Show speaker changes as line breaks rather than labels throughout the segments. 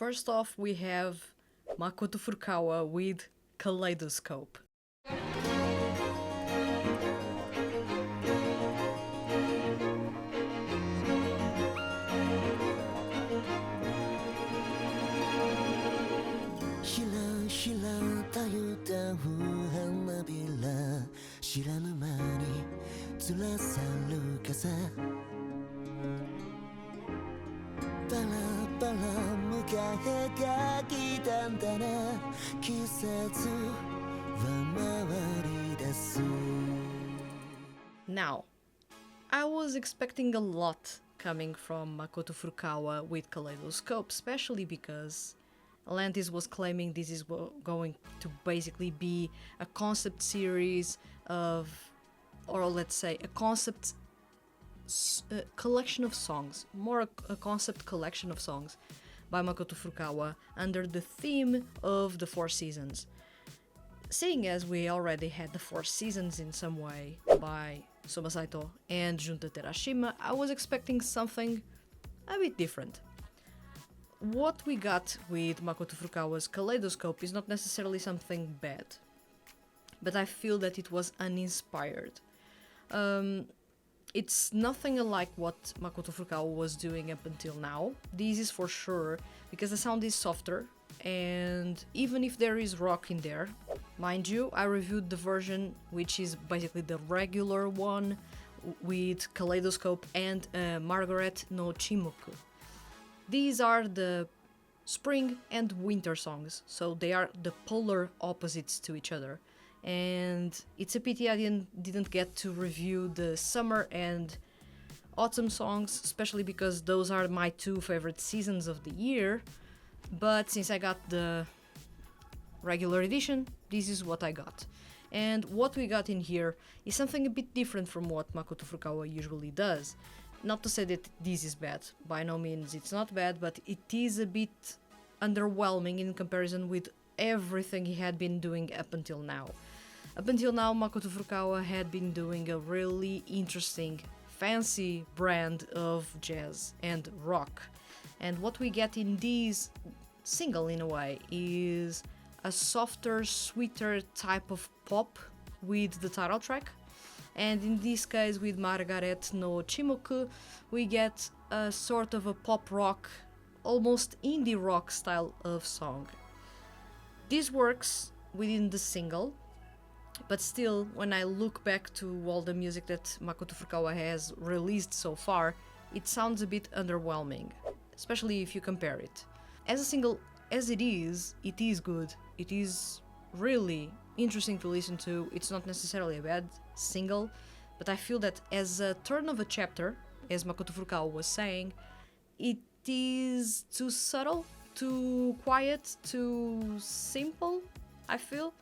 First off, we have Makoto Furukawa with Kaleidoscope. Now, I was expecting a lot coming from Makoto Furukawa with Kaleidoscope, especially because Atlantis was claiming this is going to basically be a concept series of, or let's say, a concept collection of songs, more a concept collection of songs by Makoto Furukawa under the theme of the Four Seasons. Seeing as we already had the Four Seasons in some way by Soma Saito and Junta Terashima, I was expecting something a bit different. What we got with Makoto Furukawa's Kaleidoscope is not necessarily something bad, but I feel that it was uninspired. It's nothing like what Makoto Furukawa was doing up until now. This is for sure, because the sound is softer, and even if there is rock in there, mind you, I reviewed the version which is basically the regular one with Kaleidoscope and Margaret no Chinmokku. These are the spring and winter songs, so they are the polar opposites to each other. And it's a pity I didn't get to review the summer and autumn songs, especially because those are my two favorite seasons of the year. But since I got the regular edition, this is what I got. And what we got in here is something a bit different from what Makoto Furukawa usually does. Not to say that this is bad, by no means it's not bad, but it is a bit underwhelming in comparison with everything he had been doing up until now. Up until now, Makoto Furukawa had been doing a really interesting, fancy brand of jazz and rock. And what we get in this single, in a way, is a softer, sweeter type of pop with the title track. And in this case, with Margaret no Chinmokku, we get a sort of a pop rock, almost indie rock style of song. This works within the single, but still, when I look back to all the music that Makoto Furukawa has released so far, it sounds a bit underwhelming, especially if you compare it. As a single, as it is good. It is really interesting to listen to. It's not necessarily a bad single, but I feel that as a turn of a chapter, as Makoto Furukawa was saying, it is too subtle, too quiet, too simple, I feel,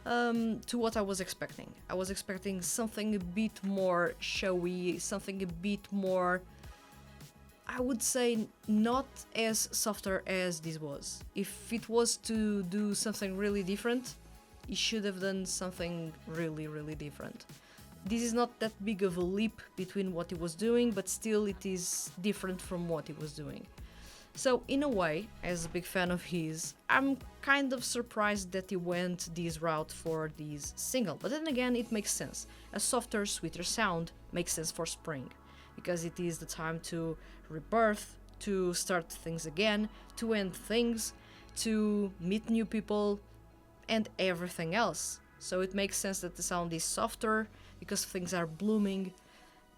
to what I was expecting. I was expecting something a bit more showy, something a bit more, I would say, not as softer as this was. If it was to do something really different, it should have done something really, really different. This is not that big of a leap between what he was doing, but still it is different from what he was doing. So in a way, as a big fan of his, I'm kind of surprised that he went this route for this single. But then again, it makes sense. A softer, sweeter sound makes sense for spring, because it is the time to rebirth, to start things again, to end things, to meet new people, and everything else. So it makes sense that the sound is softer, because things are blooming.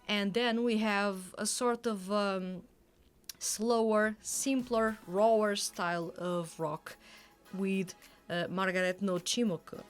And then we have a sort of slower, simpler, rawer style of rock with Margaret no Chinmokku.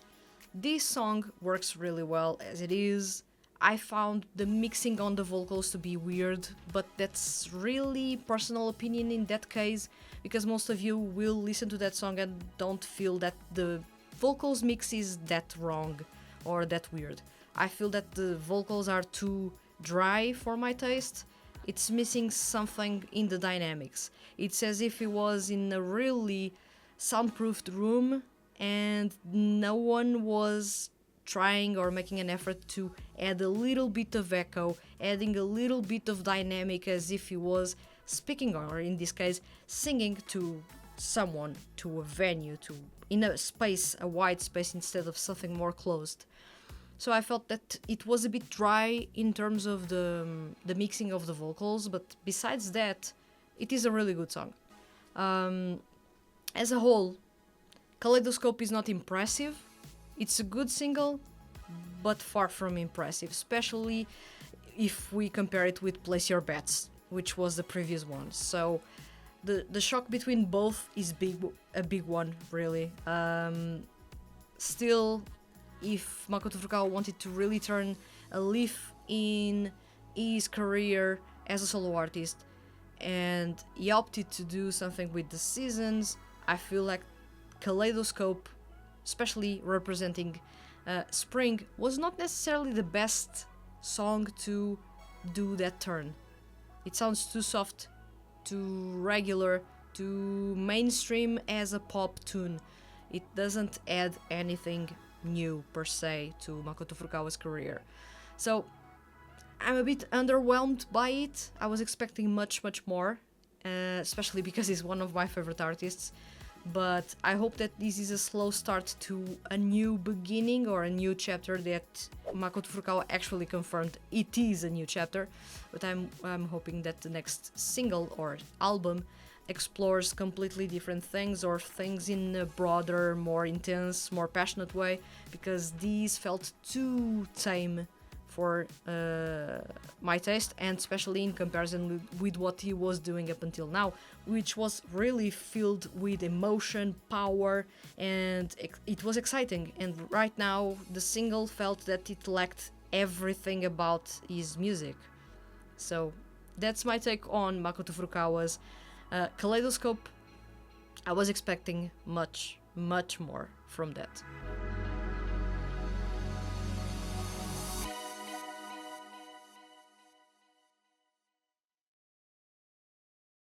This song works really well as it is. I found the mixing on the vocals to be weird, but that's really personal opinion in that case, because most of you will listen to that song and don't feel that the vocals mix is that wrong or that weird. I feel that the vocals are too dry for my taste. It's missing something in the dynamics. It's as if it was in a really soundproofed room and no one was trying or making an effort to add a little bit of echo, adding a little bit of dynamic as if he was speaking, or in this case, singing to someone to a venue, to in a space, a wide space instead of something more closed. So I felt that it was a bit dry in terms of the mixing of the vocals, but besides that, it is a really good song. As a whole, Kaleidoscope is not impressive. It's a good single, but far from impressive, especially if we compare it with Place Your Bets, which was the previous one. So the shock between both is a big one, really. Still, if Makoto Furukawa wanted to really turn a leaf in his career as a solo artist, and he opted to do something with the seasons, I feel like Kaleidoscope, especially representing spring, was not necessarily the best song to do that turn. It sounds too soft, too regular, too mainstream as a pop tune. It doesn't add anything new per se to Makoto Furukawa's career. So I'm a bit underwhelmed by it. I was expecting much more, especially because he's one of my favorite artists. But I hope that this is a slow start to a new beginning or a new chapter, that Makoto Furukawa actually confirmed it is a new chapter. But I'm hoping that the next single or album explores completely different things, or things in a broader, more intense, more passionate way, because these felt too tame for my taste, and especially in comparison with what he was doing up until now, which was really filled with emotion, power, and it was exciting. And right now the single felt that it lacked everything about his music. So that's my take on Makoto Furukawa's Kaleidoscope. I was expecting much more from that.